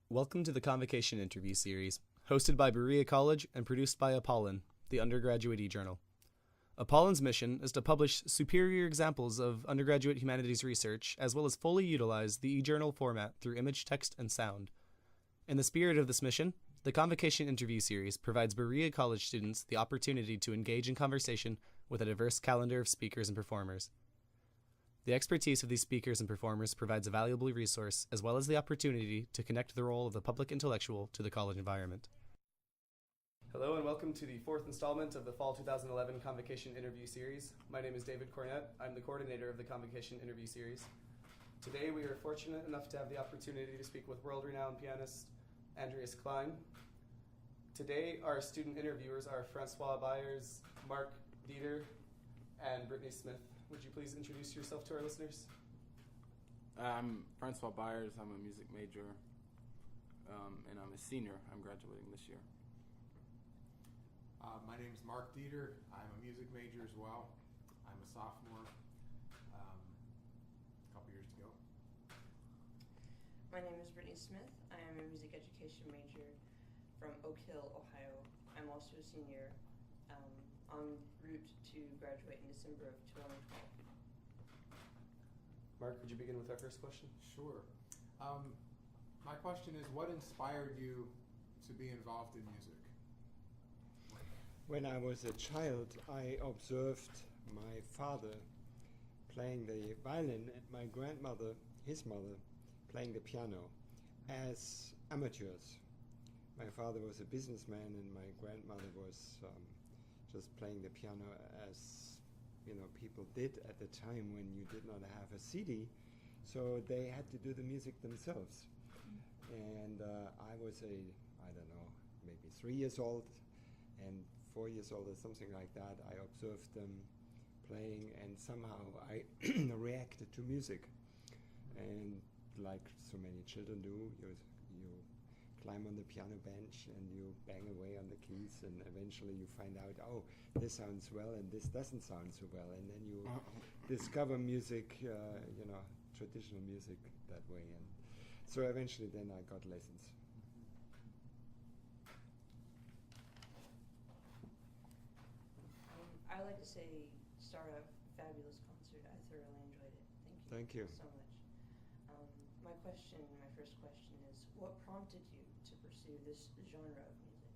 Welcome to the Convocation Interview Series, hosted by Berea College and produced by Apollon, the undergraduate e-journal. Apollon's mission is to publish superior examples of undergraduate humanities research, as well as fully utilize the e-journal format through image, text, and sound. In the spirit of this mission, the Convocation Interview Series provides Berea College students the opportunity to engage in conversation with a diverse calendar of speakers and performers. The expertise of these speakers and performers provides a valuable resource, as well as the opportunity to connect the role of the public intellectual to the college environment. Hello and welcome to the fourth installment of the Fall 2011 Convocation Interview Series. My name is David Cornett. I'm the coordinator of the Convocation Interview Series. Today we are fortunate enough to have the opportunity to speak with world-renowned pianist Andreas Klein. Today our student interviewers are Francois Byers, Mark Dieter, and Brittany Smith. Would you please introduce yourself to our listeners? I'm Francois Byers. I'm a music major, and I'm a senior. I'm graduating this year. My name is Mark Dieter. I'm a music major as well. I'm a sophomore, a couple years to go. My name is Brittany Smith. I am a music education major from Oak Hill, Ohio. I'm also a senior, en route to graduate in December of 2012. Mark, would you begin with our first question? Sure. My question is, what inspired you to be involved in music? When I was a child, I observed my father playing the violin and my grandmother, his mother, playing the piano as amateurs. My father was a businessman and my grandmother was just playing the piano as people did at the time when you did not have a CD, so they had to do the music themselves. And I was maybe 3 years old and 4 years old or something like that. I observed them playing and somehow I reacted to music. And like so many children do, you climb on the piano bench and you bang away on the keys, and eventually you find out, oh, this sounds well and this doesn't sound so well, and then you discover music, traditional music that way. And so eventually then I got lessons. I like to say, start a fabulous concert. I thoroughly enjoyed it. Thank you so much. My first question is, what prompted you to pursue this genre of music?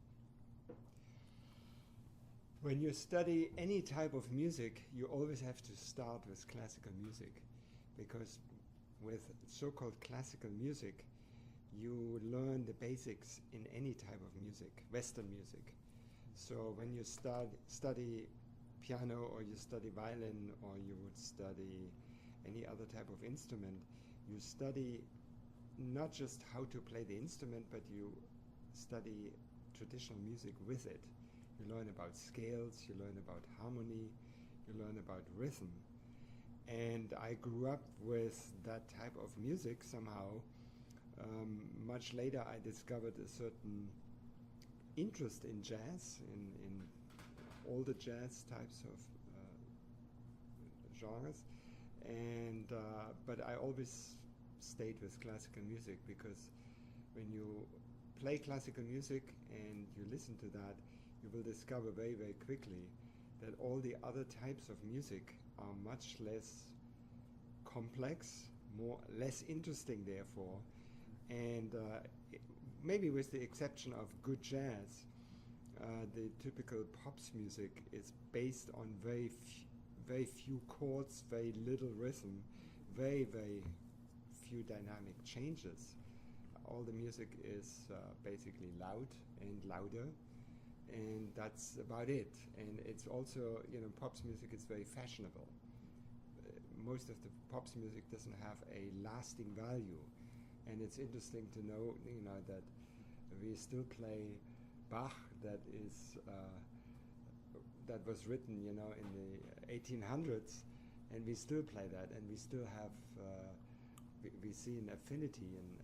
When you study any type of music, you always have to start with classical music, because with so-called classical music, you learn the basics in any type of music, Western music. So when you study piano, or you study violin, or you would study any other type of instrument, you study not just how to play the instrument, but you study traditional music with it. You learn about scales, you learn about harmony, you learn about rhythm. And I grew up with that type of music somehow. Much later I discovered a certain interest in jazz, in all the jazz types of genres, and but I always stayed with classical music, because when you play classical music and you listen to that, you will discover very, very quickly that all the other types of music are much less complex, less interesting therefore, and maybe with the exception of good jazz, the typical pops music is based on very few chords, very little rhythm, very, very few dynamic changes. All the music is basically loud and louder, and that's about it. And it's also, pops music is very fashionable. Most of the pops music doesn't have a lasting value, and it's interesting to know, that we still play Bach that was written, in the 1800s, and we still play that, and we still have, we see an affinity and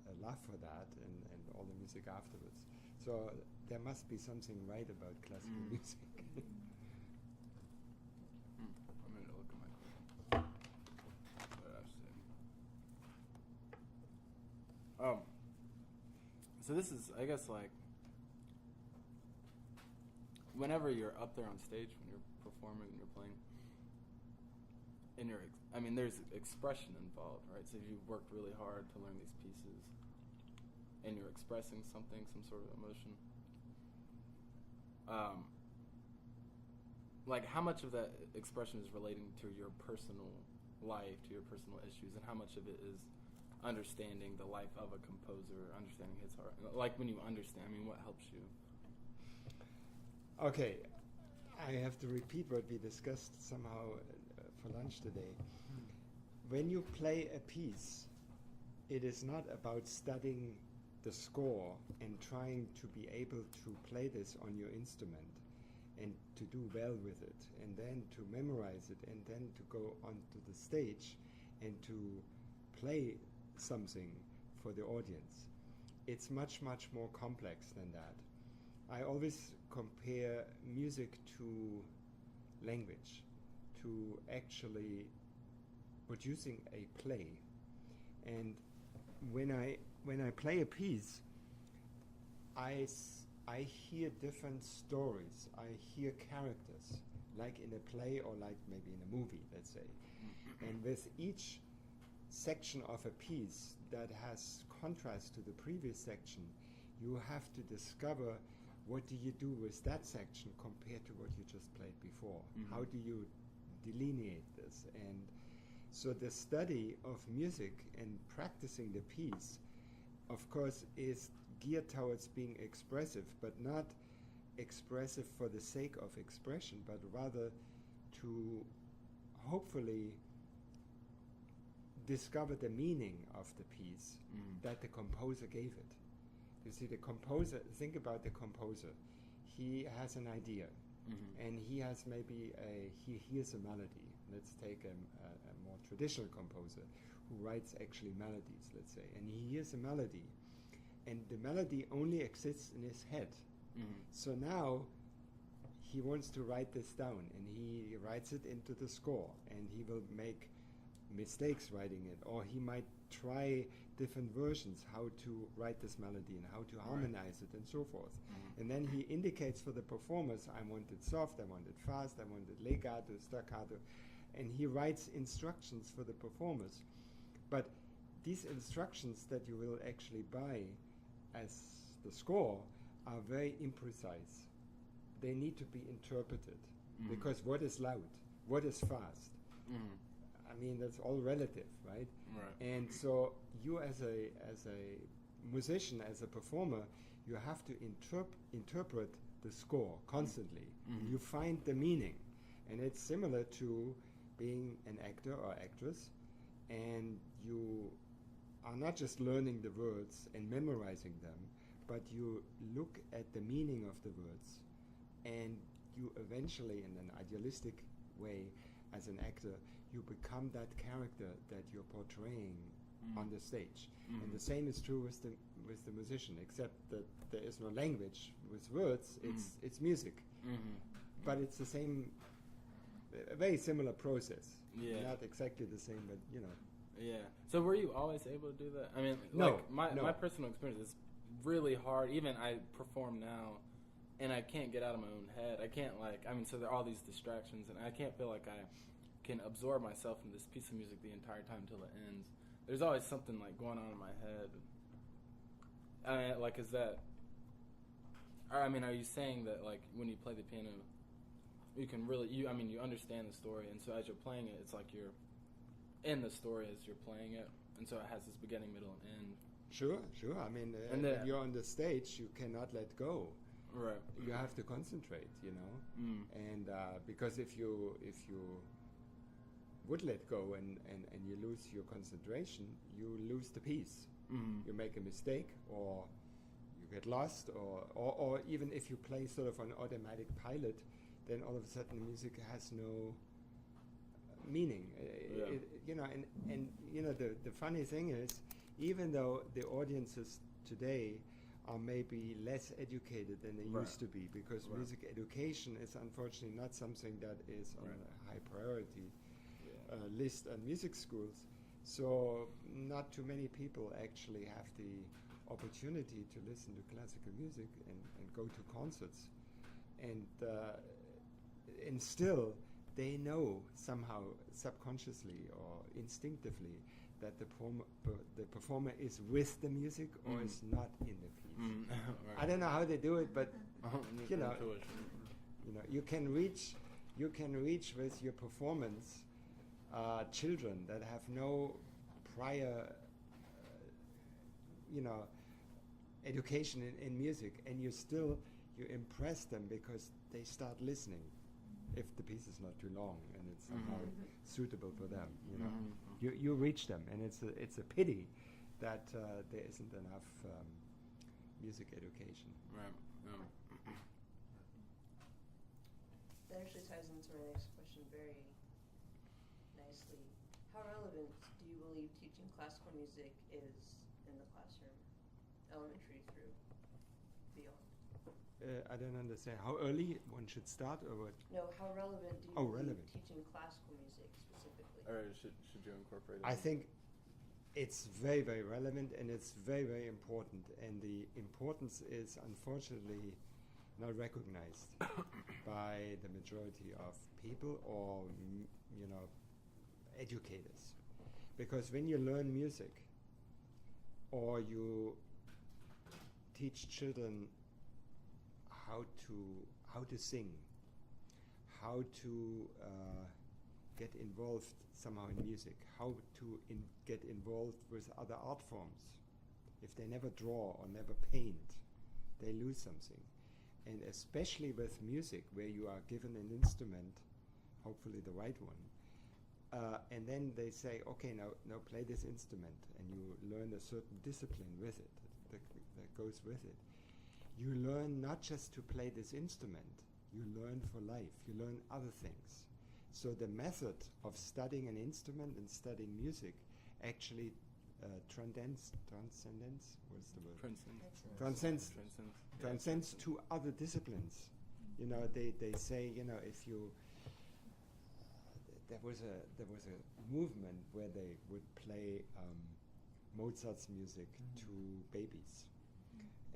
a love for that, and all the music afterwards. So there must be something right about classical music. I'm going to look at my question. What I said. So this is, I guess, like, whenever you're up there on stage, when you're performing and you're playing, and there's expression involved, right? So you've worked really hard to learn these pieces, and you're expressing something, some sort of emotion. Like, how much of that expression is relating to your personal life, to your personal issues, and how much of it is understanding the life of a composer, understanding his heart? Like, when you understand, what helps you? Okay, I have to repeat what we discussed somehow for lunch today. When you play a piece, it is not about studying the score and trying to be able to play this on your instrument and to do well with it, and then to memorize it, and then to go onto the stage and to play something for the audience. It's much, much more complex than that. I always compare music to language, to actually producing a play. And when I play a piece, I hear different stories. I hear characters, like in a play or like maybe in a movie, let's say. And with each section of a piece that has contrast to the previous section, you have to discover what do you do with that section compared to what you just played before. How do you delineate this? And so the study of music and practicing the piece, of course, is geared towards being expressive, but not expressive for the sake of expression, but rather to hopefully discover the meaning of the piece that the composer gave it. You see, the composer, think about the composer. He has an idea, and he has he hears a melody. Let's take a more traditional composer who writes actually melodies, let's say, and he hears a melody, and the melody only exists in his head. So now he wants to write this down, and he writes it into the score, and he will make mistakes writing it, or he might try different versions how to write this melody and how to harmonize it and so forth. And then he indicates for the performers, I want it soft, I want it fast, I want it legato, staccato, and he writes instructions for the performers. But these instructions that you will actually buy as the score are very imprecise. They need to be interpreted, because what is loud, what is fast? That's all relative, right? And so you as a musician, as a performer, you have to interpret the score constantly. You find the meaning. And it's similar to being an actor or actress, and you are not just learning the words and memorizing them, but you look at the meaning of the words, and you eventually, in an idealistic way, as an actor, you become that character that you're portraying on the stage. And the same is true with the musician, except that there is no language with words. It's music, but it's the same, a very similar process. Not exactly the same, but Yeah. So were you always able to do that? No, like my personal experience is really hard. Even I perform now, and I can't get out of my own head. I can't so there are all these distractions, and I can't feel like I can absorb myself in this piece of music the entire time until it ends. There's always something going on in my head. Is that? Are you saying that when you play the piano, you can really you understand the story, and so as you're playing it, it's like you're in the story as you're playing it, and so it has this beginning, middle, and end. Sure. And when you're on the stage, you cannot let go. Right. You have to concentrate, and because if you would let go and you lose your concentration, you lose the piece. You make a mistake, or you get lost, or even if you play sort of on automatic pilot, then all of a sudden the music has no meaning. The funny thing is, even though the audiences today are maybe less educated than they used to be, because music education is unfortunately not something that is on a high priority list at music schools. So not too many people actually have the opportunity to listen to classical music and go to concerts, and still they know somehow subconsciously or instinctively that the performer is with the music or is not in the piece. Right. I don't know how they do it, but you know, Intuition. you can reach with your performance children that have no prior education in music, and you impress them because they start listening if the piece is not too long and it's somehow suitable for them. You reach them, and it's a pity that there isn't enough music education. Right. That actually ties into my next question very nicely. How relevant do you believe teaching classical music is in the classroom, elementary through beyond? I don't understand. How early one should start, or what? No, how relevant do you believe teaching classical music specifically? Or should you incorporate it? I think it's very, very relevant, and it's very, very important. And the importance is unfortunately not recognized by the majority of people or educators. Because when you learn music or you teach children how to sing, how to get involved somehow in music, how to get involved with other art forms. If they never draw or never paint, they lose something. And especially with music, where you are given an instrument, hopefully the right one, and then they say, okay, now play this instrument, and you learn a certain discipline with it that goes with it. You learn not just to play this instrument, you learn for life, you learn other things. So the method of studying an instrument and studying music actually transcends to other disciplines. They say, if you there was a movement where they would play Mozart's music to babies,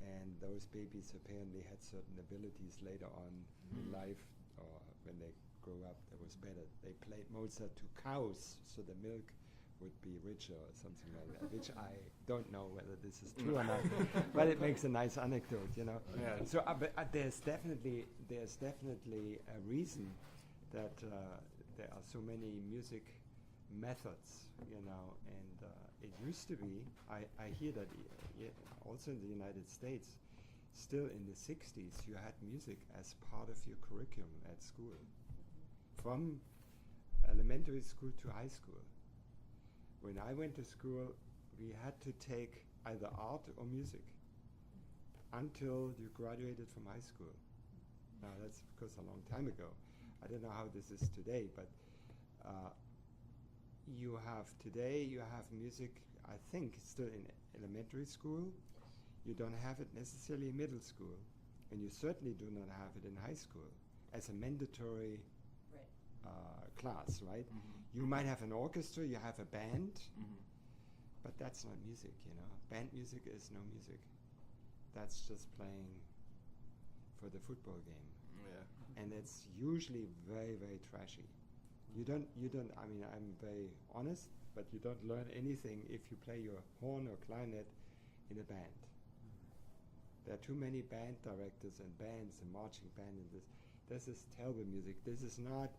and those babies apparently had certain abilities later on in life, or when they grew up, that was better. They played Mozart to cows, so the milk would be richer or something like that, which I don't know whether this is true or not, but it makes a nice anecdote, Yeah. So but, there's definitely a reason that there are so many music methods, and it used to be, I hear that also in the United States, still in the 60s, you had music as part of your curriculum at school, from elementary school to high school. When I went to school, we had to take either art or music until you graduated from high school. Now that's of course a long time ago. I don't know how this is today, but you have music, I think, still in elementary school. You don't have it necessarily in middle school, and you certainly do not have it in high school as a mandatory class, right? You might have an orchestra, you have a band, but that's not music, Band music is no music. That's just playing for the football game. Yeah. And it's usually very, very trashy. You don't, I mean, I'm very honest, but you don't learn anything if you play your horn or clarinet in a band. There are too many band directors and bands and marching band and this. This is terrible music. This is not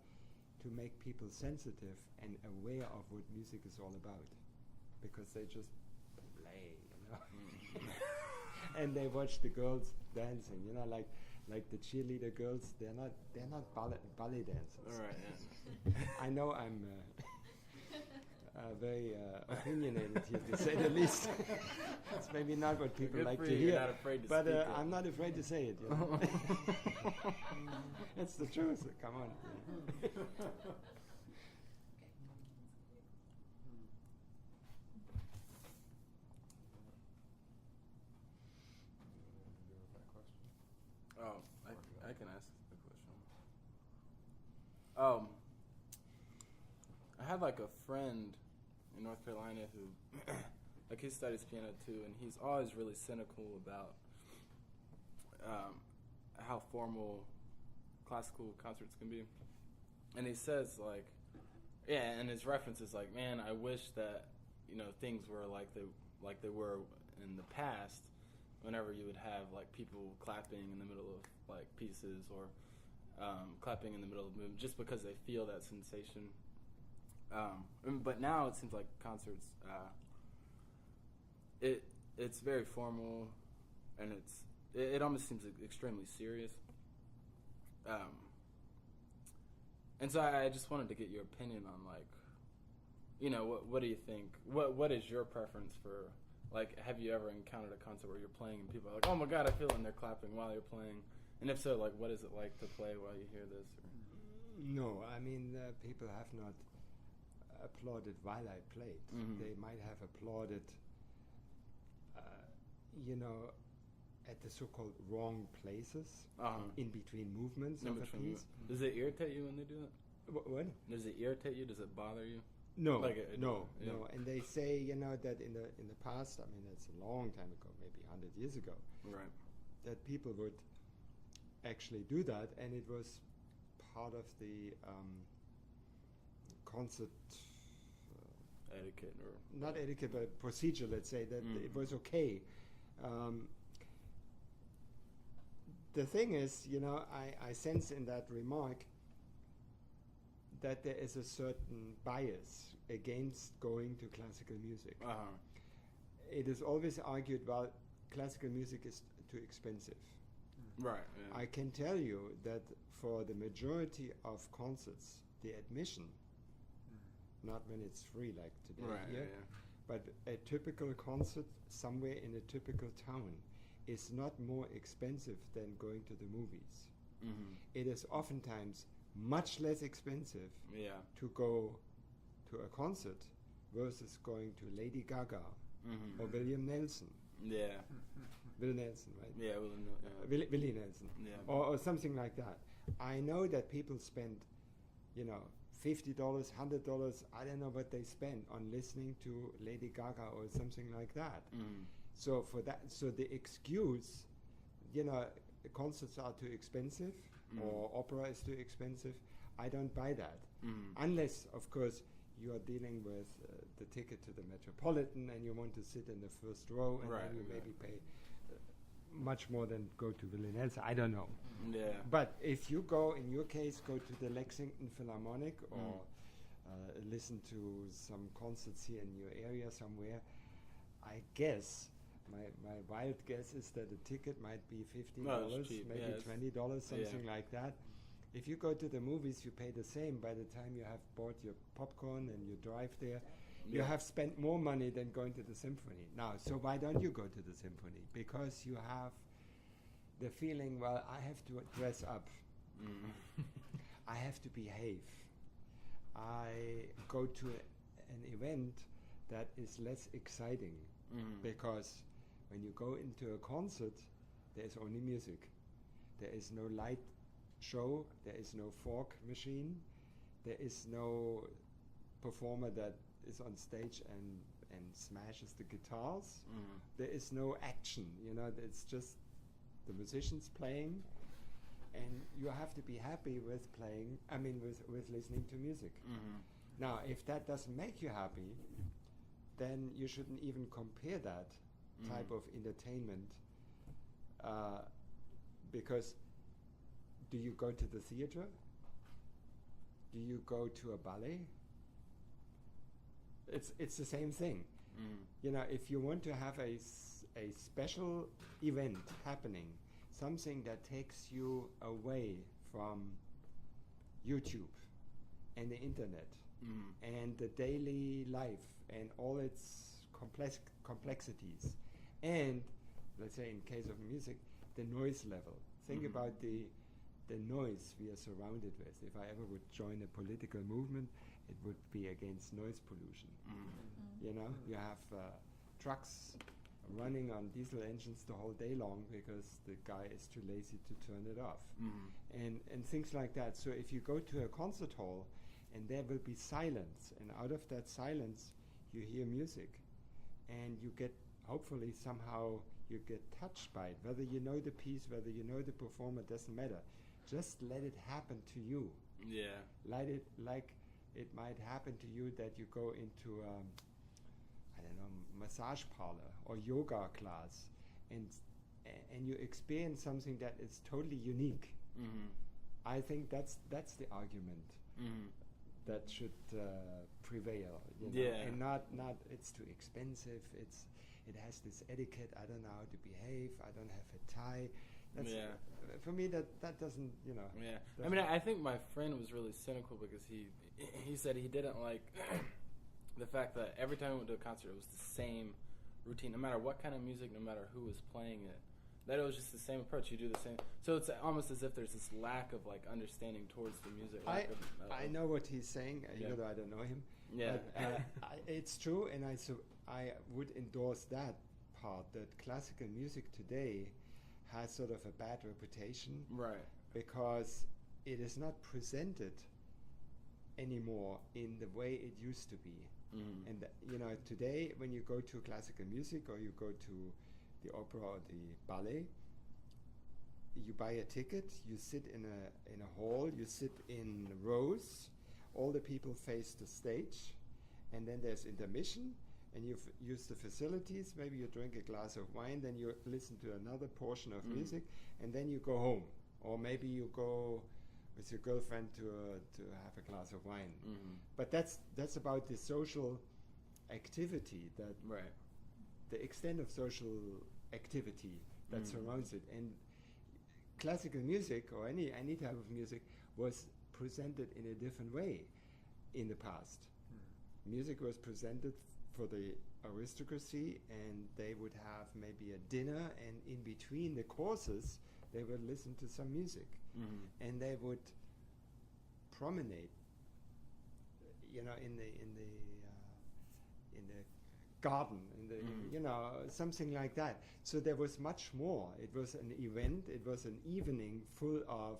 to make people sensitive and aware of what music is all about, because they just play, and they watch the girls dancing, like the cheerleader girls. They're not ballet dancers. All right. Yeah. I know I'm very opinionated here, to say the least. It's maybe not what people like to hear, not afraid to but speak it. I'm not afraid to say it. It's the truth. Come on. Oh, I can ask the question. I had like a friend in North Carolina who like he studies piano too, and he's always really cynical about how formal classical concerts can be. And he says like, yeah, and his reference is like, man, I wish that things were like they were in the past. Whenever you would have like people clapping in the middle of like pieces or clapping in the middle of the movement, just because they feel that sensation. But now it seems like concerts, it's very formal, and it almost seems extremely serious. And so I just wanted to get your opinion on like, what do you think? What is your preference for? Like, have you ever encountered a concert where you're playing and people are like, oh my God, I feel, and they're clapping while you're playing? And if so, like, what is it like to play while you hear this? Or? No, I mean, people have not applauded while I played. Mm-hmm. They might have applauded, at the so-called wrong places, in between movements of a piece. Does it irritate you when they do it? What? Does it irritate you? Does it bother you? No, No. And they say, that in the past, I mean, that's a long time ago, maybe 100 years ago, Right. that people would actually do that, and it was part of the concert Etiquette or not etiquette, but procedure. Let's say that it was okay. The thing is, I sense in that remark that there is a certain bias against going to classical music. It is always argued, well, classical music is too expensive. Right. Yeah. I can tell you that for the majority of concerts, the admission, not when it's free like today here, but a typical concert somewhere in a typical town is not more expensive than going to the movies. Mm-hmm. It is oftentimes much less expensive to go to a concert versus going to Lady Gaga or William Nelson. Yeah. Will Nelson, right? Yeah, Willie Nelson. Yeah. Or something like that. I know that people spend, $50, $100, I don't know what they spend on listening to Lady Gaga or something like that. So the excuse, concerts are too expensive or opera is too expensive, I don't buy that. Unless, of course, you are dealing with the ticket to the Metropolitan and you want to sit in the first row and then you maybe pay much more than go to Willie Nelson. I don't know. Yeah. But if you go, in your case, go to the Lexington Philharmonic or listen to some concerts here in your area somewhere, I guess, my wild guess is that a ticket might be $15, maybe $20, something like that. If you go to the movies, you pay the same. By the time you have bought your popcorn and you drive there, you have spent more money than going to the symphony. Now, so why don't you go to the symphony? Because you have the feeling, well, I have to dress up. I have to behave. I go to an event that is less exciting because when you go into a concert, there is only music. There is no light show. There is no fog machine. There is no performer that is on stage and smashes the guitars. There is no action. It's just the musicians playing, and you have to be happy with playing. I mean, with listening to music. Now, if that doesn't make you happy, then you shouldn't even compare that type of entertainment. Because do you go to the theater? Do you go to a ballet? It's the same thing. If you want to have a special event happening, something that takes you away from YouTube and the internet and the daily life and all its complexities, and let's say in case of music, the noise level. Think about the noise we are surrounded with. If I ever would join a political movement, it would be against noise pollution. You have trucks running on diesel engines the whole day long because the guy is too lazy to turn it off, and things like that. So if you go to a concert hall and there will be silence, and out of that silence you hear music, and you get, hopefully somehow you get touched by it. Whether you know the piece, whether you know the performer, doesn't matter. Just let it happen to you. Yeah. Let it, like it might happen to you that you go into I don't know, massage parlor or yoga class, and you experience something that is totally unique. Mm-hmm. I think that's the argument Mm-hmm. that should prevail. You know? Yeah. And not it's too expensive. It has this etiquette. I don't know how to behave. I don't have a tie. That's, Yeah. For me, that doesn't, you know. Yeah. I doesn't- mean, I think my friend was really cynical because he said he didn't like the fact that every time we went to a concert, it was the same routine, no matter what kind of music, no matter who was playing it. That it was just the same approach. You do the same. So it's almost as if there's this lack of like understanding towards the music. I know what he's saying, even though I don't know him. Yeah. But, it's true, and I would endorse that part, that classical music today has sort of a bad reputation. Right. Because it is not presented anymore in the way it used to be. Mm-hmm. And you know, today when you go to classical music or you go to the opera or the ballet, you buy a ticket, you sit in a hall, you sit in rows, all the people face the stage, and then there's intermission, and you use the facilities, maybe you drink a glass of wine, then you listen to another portion of music, and then you go home. Or maybe you go with your girlfriend to have a glass of wine. Mm-hmm. But that's about the social activity, that Right. the extent of social activity that surrounds it. And classical music, or any type of music, was presented in a different way in the past. Music was presented for the aristocracy, and they would have maybe a dinner, and in between the courses they would listen to some music. Mm-hmm. And they would promenade, you know, in the garden, you know, something like that. So there was much more. It was an event. It was an evening full of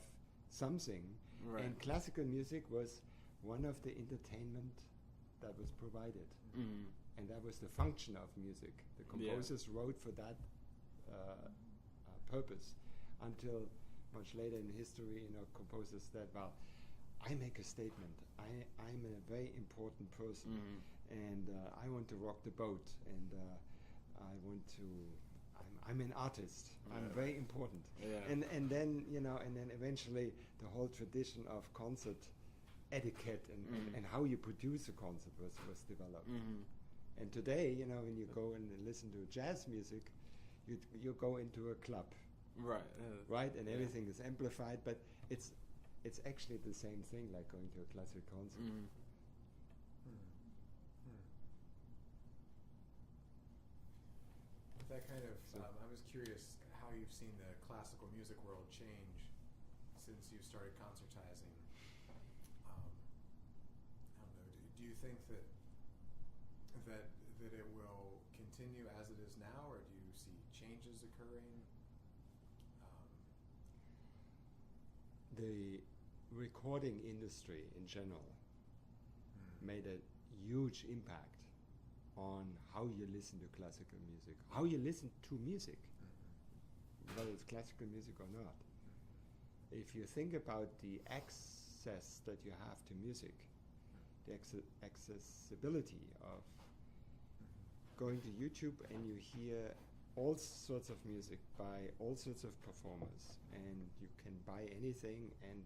something. Right. And classical music was one of the entertainment that was provided. Mm-hmm. And that was the function of music. The composers wrote for that purpose, until much later in history, you know, composers said, well, I make a statement. I'm a very important person, and I want to rock the boat, and I want to. I'm an artist. I'm very important. Yeah. And then, you know, and then eventually the whole tradition of concert etiquette and how you produce a concert was developed. Mm-hmm. And today, you know, when you go and listen to jazz music, you go into a club. Right. Right, and everything is amplified, but it's actually the same thing like going to a classic concert. Mm-hmm. That kind of, I was curious how you've seen the classical music world change since you started concertizing. I don't know. Do you think that it will continue as it is now, or do you see changes occurring? The recording industry in general made a huge impact on how you listen to classical music, how you listen to music, whether it's classical music or not. If you think about the access that you have to music, the accessibility of going to YouTube, and you hear all sorts of music by all sorts of performers, and you can buy anything, and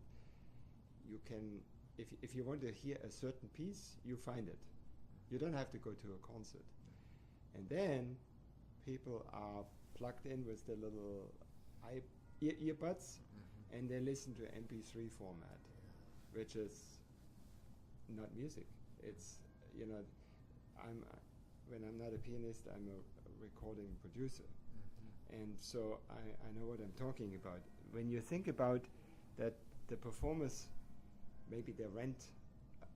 you can, if you want to hear a certain piece, you find it. You don't have to go to a concert. And then people are plugged in with the little earbuds, and they listen to MP3 format, which is not music. It's, you know, when I'm not a pianist, I'm a recording producer. And so I know what I'm talking about. When you think about that, the performers, maybe they rent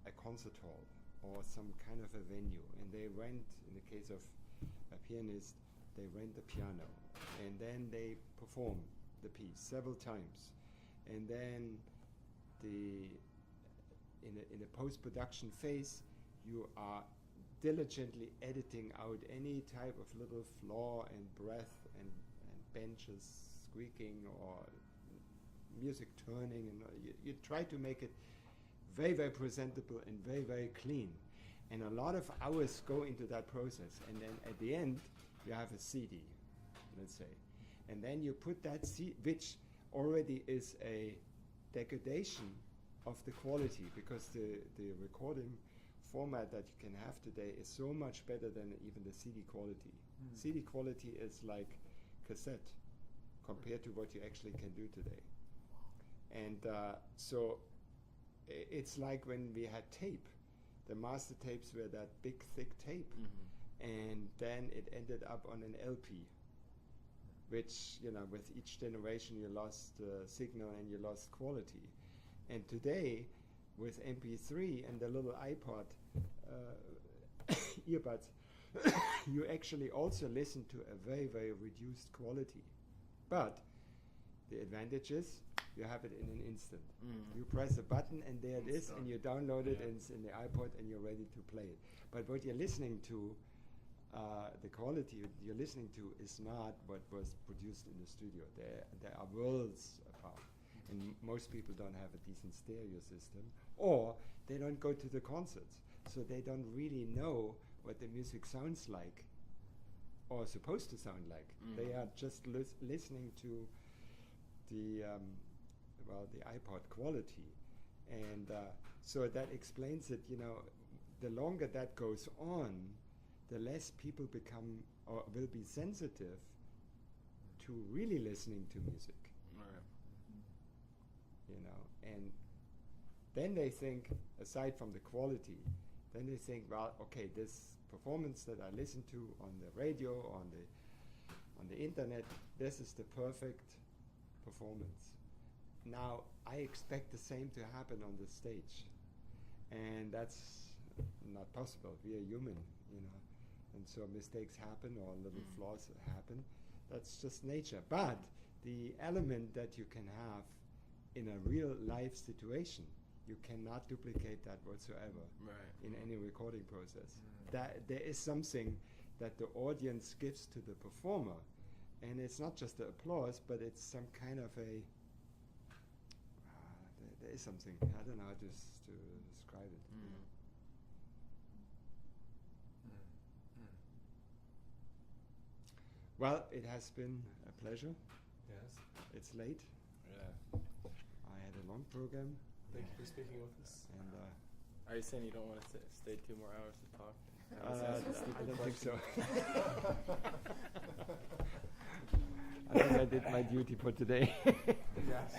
a concert hall or some kind of a venue, and they rent, in the case of a pianist, they rent a piano, and then they perform the piece several times, and then in the post-production phase, you are diligently editing out any type of little flaw and breath and benches squeaking or music turning, and you try to make it very, very presentable and very, very clean. And a lot of hours go into that process. And then at the end, you have a CD, let's say. And then you put that CD, which already is a degradation of the quality, because the recording format that you can have today is so much better than even the CD quality. CD quality is like cassette compared to what you actually can do today. And so it's like when we had tape. The master tapes were that big, thick tape. And then it ended up on an LP, which, with each generation you lost signal and you lost quality. And today, with MP3 and the little iPod earbuds, you actually also listen to a very, very reduced quality. But the advantage is you have it in an instant. You press a button and there it is, and you download it, and it's in the iPod, and you're ready to play it. But what you're listening to, the quality you're listening to is not what was produced in the studio. There are worlds apart. And most people don't have a decent stereo system, or they don't go to the concerts, so they don't really know what the music sounds like or supposed to sound like. They are just listening to the iPod quality, and so that explains it. The longer that goes on, the less people become or will be sensitive to really listening to music. And then they think, aside from the quality, then they think, well, okay, this performance that I listen to on the radio, on the internet, this is the perfect performance. Now, I expect the same to happen on the stage, and that's not possible. We are human, and so mistakes happen or little flaws happen. That's just nature. But the element that you can have in a real life situation, you cannot duplicate that whatsoever in any recording process. That there is something that the audience gives to the performer, and it's not just the applause, but it's some kind of a there is something. I don't know how to describe it. Well, it has been a pleasure. Yes. It's late. Yeah. I had a long program. Thank you for speaking with us. And Are you saying you don't want to stay 2 more hours to talk? I don't think so. I think I did my duty for today. Yes.